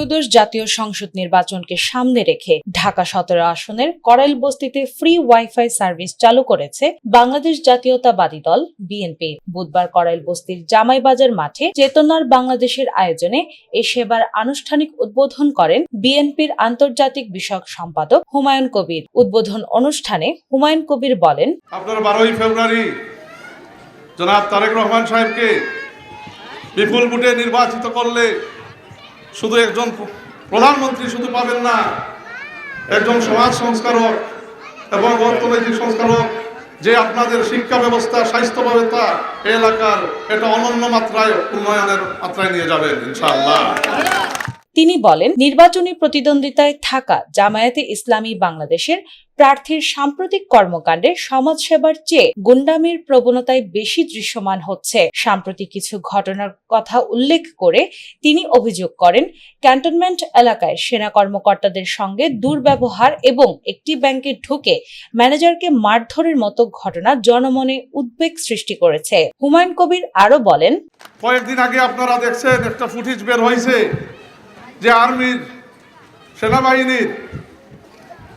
ত্রয়োদশ জাতীয় সংসদ নির্বাচনকে সামনে রেখে ঢাকা 17 আসনের করাইল বস্তিতে ফ্রি ওয়াইফাই সার্ভিস চালু করেছে বাংলাদেশ জাতীয়তাবাদী দল বিএনপি। বুধবার করাইল বস্তির জামাই বাজার মাঠে চেতনার বাংলাদেশের আয়োজনে এই সেবার আনুষ্ঠানিক উদ্বোধন করেন বিএনপির আন্তর্জাতিক বিষয়ক সম্পাদক হুমায়ুন কবির। উদ্বোধন অনুষ্ঠানে হুমায়ুন কবির বলেন, আপনারা 12 ফেব্রুয়ারি জনাব তারেক রহমান সাহেবকে বিপুল ভোটে নির্বাচিত করলে শুধু একজন প্রধানমন্ত্রী শুধু পাবেন না, একজন সমাজ সংস্কারক এবং অর্থনৈতিক সংস্কারক, যে আপনাদের শিক্ষা ব্যবস্থা, স্বাস্থ্য ব্যবস্থা এলাকার এটা অনন্য মাত্রায় উন্নয়নের মাত্রায় নিয়ে যাবেন ইনশাআল্লাহ। তিনি বলেন, নির্বাচনী প্রতিদ্বন্দ্বিতায় থাকা জামায়াতে ইসলামী বাংলাদেশের প্রার্থীর সাম্প্রতিক কর্মকাণ্ডে সমাজসেবার চেয়ে গুন্ডামির প্রবণতায় বেশি দৃশ্যমান হচ্ছে। সাম্প্রতিক কিছু ঘটনার কথা উল্লেখ করে তিনি অভিযোগ করেন, ক্যান্টনমেন্ট এলাকায় সেনা কর্মকর্তাদের সঙ্গে দুর্ব্যবহার এবং একটি ব্যাংকে ঢুকে ম্যানেজারকে মারধরের মতো ঘটনা জনমনে উদ্বেগ সৃষ্টি করেছে। হুমায়ুন কবির আরো বলেন, কয়েকদিন আগে আপনারা দেখছেন একটা ফুটেজ বের হয়েছে যে আর্মির, সেনাবাহিনীর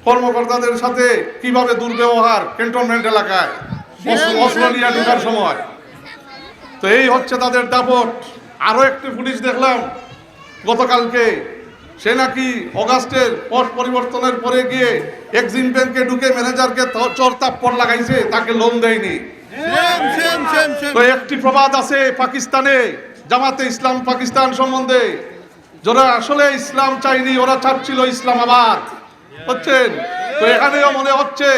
কর্মকর্তাদের সাথে কিভাবে দুর্ব্যবহার ক্যান্টনমেন্ট এলাকায় অস্ত্র নিয়ে ঢোকার সময়। তো এই হচ্ছে তাদের দাপট। আরো একটি পুলিশ দেখলাম গতকালকে, সে নাকি অগাস্টের পট পরিবর্তনের পরে গিয়ে এক্সিম ব্যাংকে ঢুকে ম্যানেজারকে চর থাপ্পড় লাগাইছে, তাকে লোন দেয়নি। তো একটি প্রবাদ আছে পাকিস্তানে, জামাতে ইসলাম পাকিস্তান সম্বন্ধে, যারা আসলে ইসলাম চাইনি, ওরা চাচ্ছিল ইসলামাবাদ। হচ্ছেন তো এখানেও মনে হচ্ছে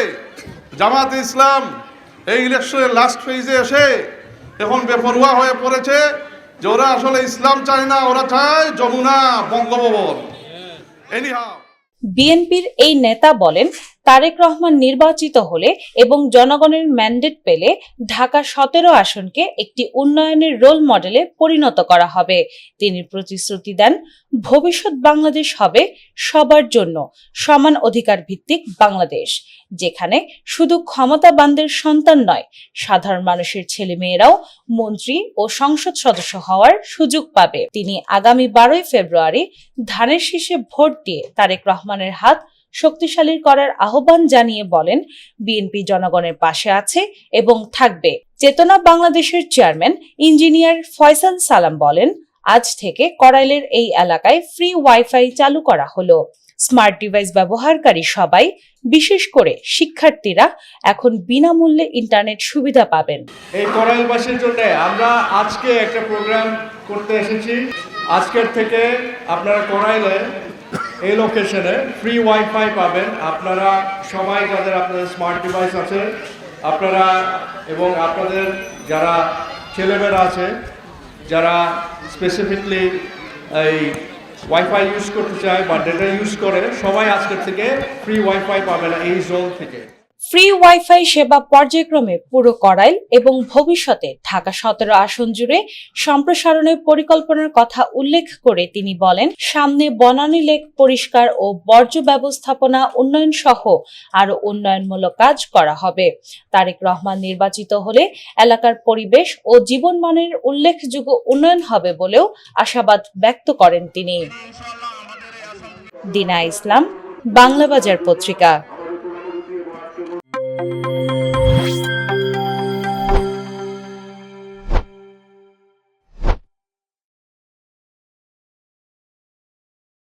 জামাতে ইসলাম এই ইলেকশনের লাস্ট ফেজে এসে এখন বেপরোয়া হয়ে পড়েছে, যে ওরা আসলে ইসলাম চায় না, ওরা চায় যমুনা বঙ্গভবন। এনিহাউ বিএনপির এই নেতা বলেন, তারেক রহমান নির্বাচিত হলে এবং জনগণের ম্যান্ডেট পেলে ঢাকা 17 আসনকে একটি উন্নয়নের রোল মডেলে পরিণত করা হবে। তিনি প্রতিশ্রুতি দেন, ভবিষ্যৎ বাংলাদেশ হবে সবার জন্য সমান অধিকার ভিত্তিক বাংলাদেশ, যেখানে শুধু ক্ষমতাবানদের সন্তান নয়, সাধারণ মানুষের ছেলেমেয়েরাও মন্ত্রী ও সংসদ সদস্য হওয়ার সুযোগ পাবে। তিনি আগামী 12 ফেব্রুয়ারি ধানের শীষে ভোট দিয়ে তারেক রহমানের হাত শক্তিশালী করার আহ্বান জানিয়ে বলেন, বিএনপি জনগণের পাশে আছে এবং থাকবে। চেতনা বাংলাদেশের চেয়ারম্যান ইঞ্জিনিয়ার ফয়সাল সালাম বলেন, আজ থেকে করাইলের এই এলাকায় ফ্রি ওয়াইফাই চালু করা হলো। স্মার্ট ডিভাইস ব্যবহারকারী সবাই, বিশেষ করে শিক্ষার্থীরা, এখন বিনামূল্যে ইন্টারনেট সুবিধা পাবেন। এই করাইলবাসীর জন্য আমরা আজকে একটা প্রোগ্রাম করতে এসেছি। আজকের থেকে আপনারা করাইলে এই লোকেশনে ফ্রি ওয়াইফাই পাবেন। আপনারা সবাই, যাদের আপনাদের স্মার্ট ডিভাইস আছে, আপনারা এবং আপনাদের যারা ছেলেমেয়েরা আছে, যারা স্পেসিফিকলি এই ওয়াইফাই ইউজ করতে চায় বা ডেটা ইউজ করে, সবাই আজকের থেকে ফ্রি ওয়াইফাই পাবেন এই জোন থেকে। ফ্রি ওয়াইফাই সেবা পর্যায়ক্রমে পুরো করাইল এবং ভবিষ্যতে ঢাকা 17 আসন জুড়ে সম্প্রসারণের পরিকল্পনার কথা উল্লেখ করে তিনি বলেন, সামনে বনানী লেক পরিষ্কার ও বর্জ্য ব্যবস্থাপনা উন্নয়ন সহ আরো উন্নয়নমূলক কাজ করা হবে। তারেক রহমান নির্বাচিত হলে এলাকার পরিবেশ ও জীবনমানের উল্লেখযোগ্য উন্নয়ন হবে বলেও আশাবাদ ব্যক্ত করেন তিনি। দিনা ইসলাম, বাংলা বাজার পত্রিকা।